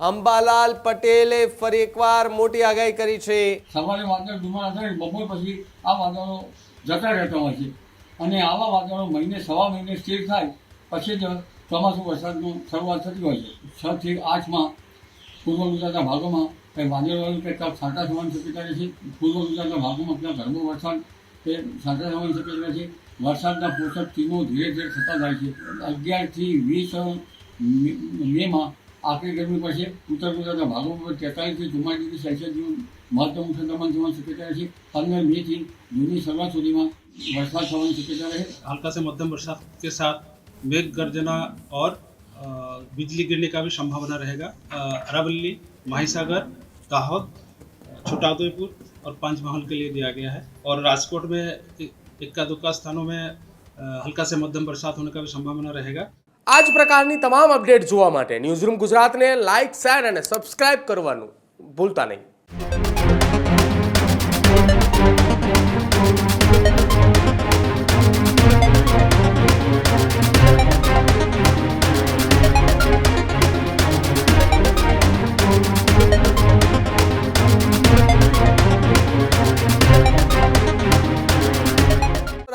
અંબાલાલ પટેલે ફરી એકવાર મોટી આગાહી કરી છે। સવારે વાદળ ધુમાડા થાય, બપોર પછી આ વાદળો જતા રહેતા હોય છે અને આવા વાદળો મહિને સવા મહિને સ્થિર થાય પછી જ ચોમાસું વરસાદનું શરૂઆત થતી હોય છે। 6 થી 8 માં પૂર્વ ગુજરાતના ભાગોમાં કંઈ વાદળવાળું કંઈ છાંટા થવાની શક્યતા રહે છે। પૂર્વ ગુજરાતના ભાગોમાં ત્યાં ગરબો વરસાદ એ છાંટા થવાની શક્યતા છે। વરસાદના પોષક ટીમો ધીરે ધીરે થતા જાય છે। 11 થી 20 મેમાં આખરી ગરમી પછી ઉત્તર ગુજરાતના ભાગોમાં 43 થી 44 ડિગ્રી સેલ્સિયસ જેવું મહત્તમ તાપમાન થવાની શક્યતા રહે છે। 15 મે થી જૂનની શરૂઆત સુધીમાં वरसाद होने की शक्यता है। हल्का से मध्यम बरसात के साथ मेघ गर्जना और बिजली गिरने का भी संभावना रहेगा। अरावली, माहीसागर, दाहोद, छोटाउदेपुर और पंचमहल के लिए दिया गया है और राजकोट में इक्का दुक्का स्थानों में हल्का से मध्यम बरसात होने का भी संभावना रहेगा। આ જ પ્રકારની તમામ અપડેટ જોવા માટે ન્યૂઝરૂમ ગુજરાતને લાઇક, શેર અને સબસ્ક્રાઇબ કરવાનું ભૂલતા નહીં।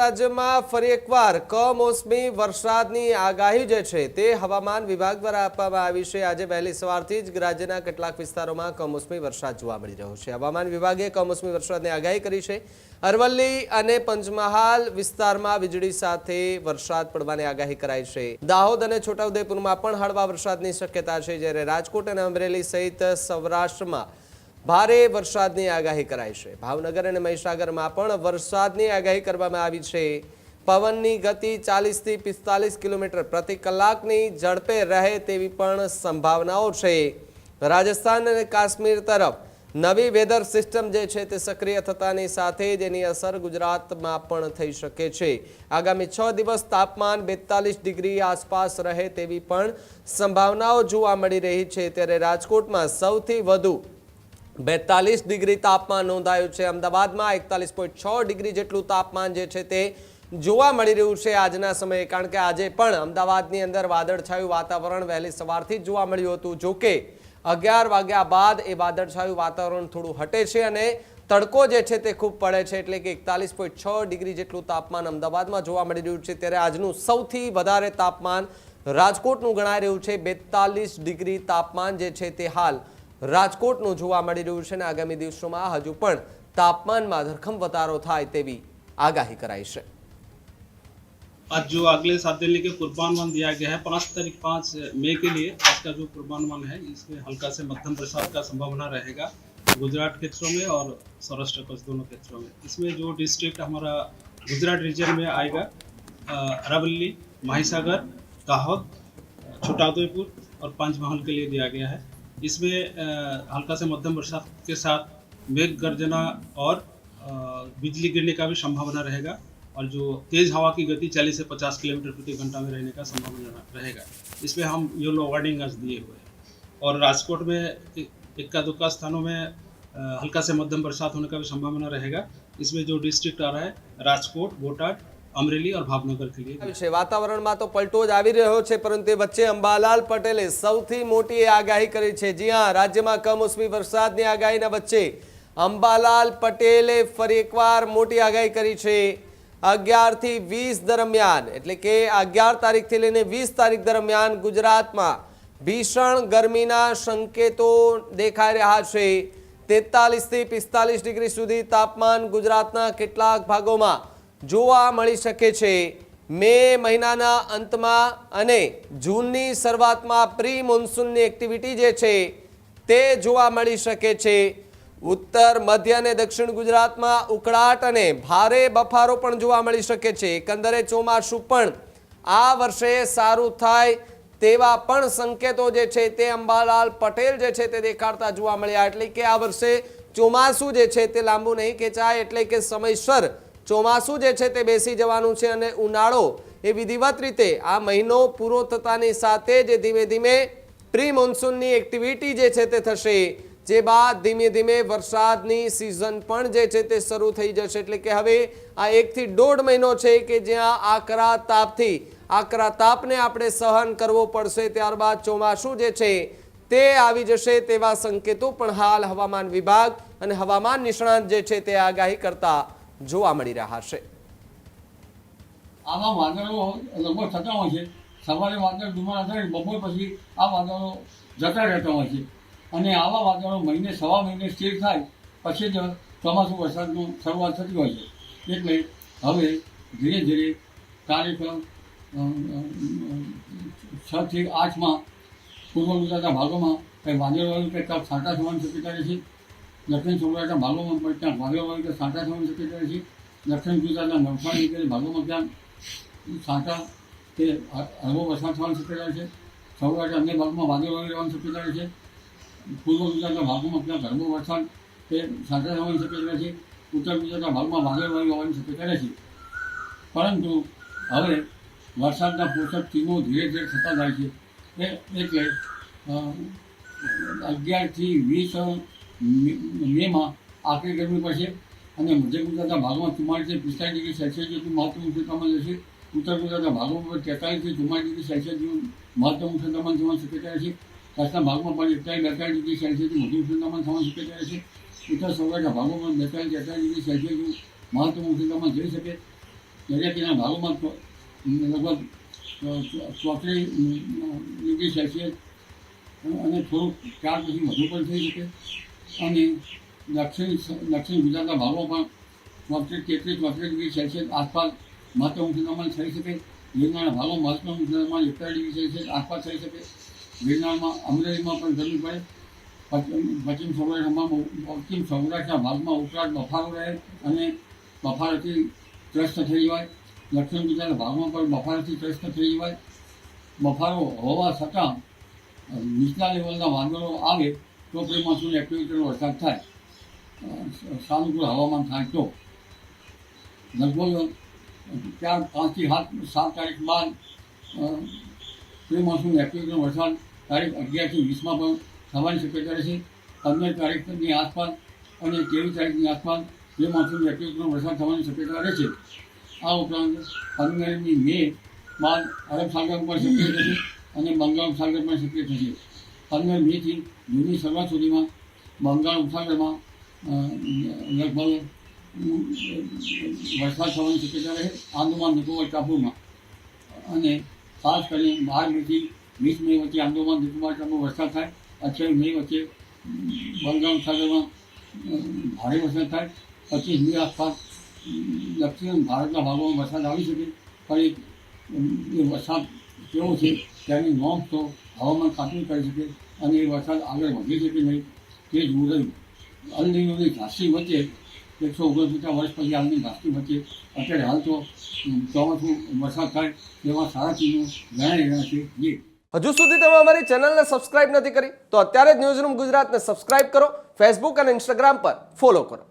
રાજ્યમાં ફરી એકવાર કમોસમી વરસાદની આગાહી જે છે તે હવામાન વિભાગ દ્વારા આપવામાં આવી છે। આજે વહેલી સવારથી જ રાજ્યના કેટલાક વિસ્તારોમાં કમોસમી વરસાદ જોવા મળી રહ્યો છે। હવામાન વિભાગે કમોસમી વરસાદની આગાહી કરી છે। અરવલ્લી અને પંચમહાલ વિસ્તારમાં વીજળી સાથે વરસાદ પડવાની આગાહી કરાઈ છે। દાહોદ અને છોટાઉદેપુરમાં પણ હળવા વરસાદની શક્યતા છે, જ્યારે રાજકોટ અને અમરેલી સહિત સૌરાષ્ટ્રમાં ભારે વરસાદની આગાહી કરાઈ છે। ભાવનગર અને મહીસાગરમાં પણ વરસાદની આગાહી કરવામાં આવી છે। પવનની ગતિ 40 થી 45 કિલોમીટર પ્રતિ કલાકની ઝડપે રહે તેવી પણ સંભાવનાઓ છે। રાજસ્થાન અને કાશ્મીર તરફ નવી વેધર સિસ્ટમ જે છે તે સક્રિય થતાની સાથે જ એની અસર ગુજરાતમાં પણ થઈ શકે છે। આગામી 6 દિવસ તાપમાન 42 ડિગ્રી આસપાસ રહે તેવી પણ સંભાવનાઓ જોવા મળી રહી છે। ત્યારે રાજકોટમાં સૌથી વધુ 42 ડિગ્રી તાપમાન નોંધાયું છે। અમદાવાદમાં 41.6 ડિગ્રી જેટલું તાપમાન જે છે તે જોવા મળી રહ્યું છે આજના સમયે, કારણ કે આજે પણ અમદાવાદની અંદર વાદળછાયું વાતાવરણ વહેલી સવારથી જ જોવા મળ્યું હતું। જોકે 11 વાગ્યા બાદ એ વાદળછાયું વાતાવરણ થોડું હટે છે અને તડકો જે છે તે ખૂબ પડે છે, એટલે કે 41.6 ડિગ્રી જેટલું તાપમાન અમદાવાદમાં જોવા મળી રહ્યું છે। ત્યારે આજનું સૌથી વધારે તાપમાન રાજકોટનું ગણાઈ રહ્યું છે। 42 ડિગ્રી તાપમાન જે છે તે હાલ રાજકોટનું જોવા મળી રહ્યું છે અને આગામી દિવસોમાં હજુ પણ તાપમાનમાં ધરખમ વધારો થાય તેવી આગાહી કરાઈ છે। आज जो अगले 7 दिन के पूर्वानुमान दिया गया है 5 मई के लिए, आज का जो पूर्वानुमान है इसमें हल्का से मध्यम बरसात का संभावना रहेगा गुजरात क्षेत्रों में और सौराष्ट्र कच्छ दोनों क्षेत्रों में। इसमें जो डिस्ट्रिक्ट हमारा गुजरात रीजन में आएगा, अरावली, माहीसागर, दाहोद, छोटाउदेपुर और पंचमहल के लिए दिया गया है। इसमें हल्का से मध्यम बरसात के साथ मेघ गर्जना और बिजली गिरने का भी संभावना रहेगा और जो तेज़ हवा की गति 40 से 50 किलोमीटर प्रति घंटा में रहने का संभावना रहेगा। इसमें हम येलो वार्निंग आज दिए हुए हैं और राजकोट में इक्का दुक्का स्थानों में हल्का से मध्यम बरसात होने का भी संभावना रहेगा। इसमें जो डिस्ट्रिक्ट आ रहा है राजकोट, बोटाद, अमरेली और भावनगर के लिए। વાતાવરણમાં તો પલટો જ આવી રહ્યો છે, પરંતુ એ વચ્ચે અંબાલાલ પટેલે સૌથી મોટી આગાહી કરી છે। જી હા, રાજ્યમાં કમોસમી વરસાદની આગાહીના વચ્ચે અંબાલાલ પટેલે ફરી એકવાર મોટી આગાહી કરી છે। 11 થી 20 દરમિયાન, એટલે કે 11 તારીખથી લઈને 20 તારીખ દરમિયાન ગુજરાતમાં ભીષણ ગરમીના સંકેતો દેખાઈ રહ્યા છે। 43 થી 45 ડિગ્રી સુધી તાપમાન ગુજરાતના કેટલાક ભાગોમાં જોવા મળી શકે છે। મે મહિનાના અંતમાં અને જૂનની શરૂઆતમાં પ્રી મોન્સૂનની એક્ટિવિટી જે છે તે જોવા મળી શકે છે। ઉત્તર, મધ્ય અને દક્ષિણ ગુજરાતમાં ઉકળાટ અને ભારે બફારો પણ જોવા મળી શકે છે। એકંદરે ચોમાસું પણ આ વર્ષે સારું થાય તેવા પણ સંકેતો જે છે તે અંબાલાલ પટેલ જે છે તે દેખાડતા જોવા મળ્યા। એટલે કે આ વર્ષે ચોમાસું જે છે તે લાંબુ નહીં ખેંચાય, એટલે કે સમયસર ચોમાસું જે છે તે બેસી જવાનું છે અને ઉનાળો એ વિધિવત રીતે આ મહિનો પૂરો થતાની સાથે જ ધીમે ધીમે પ્રી મોન્સૂનની એક્ટિવિટી જે છે તે થશે, જે બાદ ધીમે ધીમે વરસાદની સિઝન પણ જે છે તે શરૂ થઈ જશે। એટલે કે હવે આ 1 થી 1.5 મહિનો છે કે જ્યાં આકરા તાપને આપણે સહન કરવો પડશે, ત્યારબાદ ચોમાસું જે છે તે આવી જશે તેવા સંકેતો પણ હાલ હવામાન વિભાગ અને હવામાન નિષ્ણાત જે છે તે આગાહી કરતા જોવા મળી રહ્યા છે. આવા વાદળો લગભગ થતા હોય છે. સવારે વાદળ ધુમાડા થાય, બપોર પછી આ વાદળો જતા રહેતા હોય છે અને આવા વાદળો મહિને સવા મહિને સ્થિર થાય પછી જ ચોમાસું વરસાદની શરૂઆત થતી હોય છે. એટલે હવે ધીરે ધીરે તારીખ 6 થી 8માં પૂર્વ ગુજરાતના ભાગોમાં કંઈ વાદળવાળું કંઈક છાંટા થવાની શક્યતા રહે છે. દક્ષિણ સૌરાષ્ટ્રના ભાગોમાં પણ ત્યાં વાદળવાળું કે છાંટા થવાની શક્યતા રહે છે. દક્ષિણ ગુજરાતના નવસારી વગેરે ભાગોમાં ત્યાં છાંટા કે હળવો વરસાદ થવાની શક્યતા રહે છે. સૌરાષ્ટ્રના અન્ય ભાગમાં વાદળવાળું રહેવાની શક્યતા રહે છે. પૂર્વ ગુજરાતના ભાગોમાં ત્યાં હળવો વરસાદ કે છાંટા થવાની શક્યતા રહે છે. ઉત્તર ગુજરાતના ભાગમાં વાદળવાળું હોવાની શક્યતા રહે છે. પરંતુ હવે વરસાદના પોષક ટીમો ધીરે ધીરે થતા જાય છે. એટલે 11 થી 20 મેમાં આખરી ગરમી પડશે અને મધ્ય ગુજરાતના ભાગમાં 44 થી 45 ડિગ્રી સેલ્સિયસ જેટલું મહત્તમ ઉષ્ણતામાન રહેશે. ઉત્તર ગુજરાતના ભાગોમાં 43 થી 44 ડિગ્રી સેલ્સિયસ જેટલું મહત્તમ ઉષ્ણતામાન થવાની શક્યતા રહેશે. કચ્છના ભાગમાં પણ 41-42 ડિગ્રી સેલ્સિયસથી વધુ ઉષ્ણતામાન થવાની શક્યતા રહેશે. ઉત્તર સૌરાષ્ટ્રના ભાગોમાં 42-43 ડિગ્રી સેલ્સિયસ જેટલું મહત્તમ ઉષ્ણતામાન થઈ શકે. દરિયાકિનારાના ભાગોમાં લગભગ 34 ડિગ્રી સેલ્સિયસ અને થોડુંક ત્યાર પછી વધુ પણ થઈ શકે. અને દક્ષિણ ગુજરાતના ભાગોમાં પણ 33-34 ડિગ્રી સેલ્સિયસ આસપાસ મહત્તમ ઉષ્ણતામાન થઈ શકે. ગિરનારના ભાગોમાં મહત્તમ ઉષ્ણતામાન 41 ડિગ્રી સેલ્સિયસ આસપાસ થઈ શકે. ગિરનારમાં અમરેલીમાં પણ ગરમી પડે. પશ્ચિમ સૌરાષ્ટ્રના ભાગમાં ઉકળાટ બફારો રહે અને બફારાથી ત્રસ્ત થઈ જવાય. દક્ષિણ ગુજરાતના ભાગમાં પણ બફારાથી ત્રસ્ત થઈ જવાય. બફારો હોવા છતાં નીચલા લેવલના વાદળો આવે તો પ્રી-મોન્સૂન એક્ટિવિટીનો વરસાદ થાય, સાનુકૂળ હવામાન થાય તો લગભગ 5 થી 7 તારીખ બાદ પ્રી-મોન્સૂન એક્ટિવિટીનો વરસાદ તારીખ 11 થી 20માં પણ થવાની શક્યતા રહેશે. 15 તારીખની આસપાસ અને 23 તારીખની આસપાસ પ્રી-મોન્સૂન એક્ટિવિટીનો વરસાદ થવાની શક્યતા રહેશે. આ ઉપરાંત 15મી મે બાદ અરબ સાગર પર સક્રિય થશે અને બંગાળ ઉપસાગર પણ સક્રિય થશે. 15 મેથી જૂનની શરૂઆત સુધીમાં બંગાળ ઉપસાગરમાં લગભગ વરસાદ થવાની શક્યતા રહે આંદોમાન નિકોબાર ટાપુમાં. અને ખાસ કરીને 12 મેથી 20 મે વચ્ચે આંદોમાન નિકોબાર ટાપુ વરસાદ થાય. 28 મે વચ્ચે બંગાળ ઉપસાગરમાં ભારે વરસાદ થાય. 25 મે આસપાસ દક્ષિણ ભારતના ભાગોમાં વરસાદ આવી શકે. પણ એ વરસાદ કેવો છે તેની નોંધ તો હવામાન ખાતું કરી શકે અને એ વરસાદ આગળ વધી શકે નહીં તે જોવું રહ્યું. અલ નીનોની ઝાંસી વચ્ચે 149 વર્ષ પછી હાલની ઝાંસી વચ્ચે અત્યારે હાલ તો ચોમાસું વરસાદ થાય તેવા સારા ચિહ્નો જણાઈ રહ્યા છે. હજુ સુધી તમે અમારી ચેનલને સબસ્ક્રાઇબ નથી કરી તો અત્યારે જ ન્યૂઝરૂમ ગુજરાતને સબસ્ક્રાઇબ કરો. ફેસબુક અને ઇન્સ્ટાગ્રામ પર ફોલો કરો.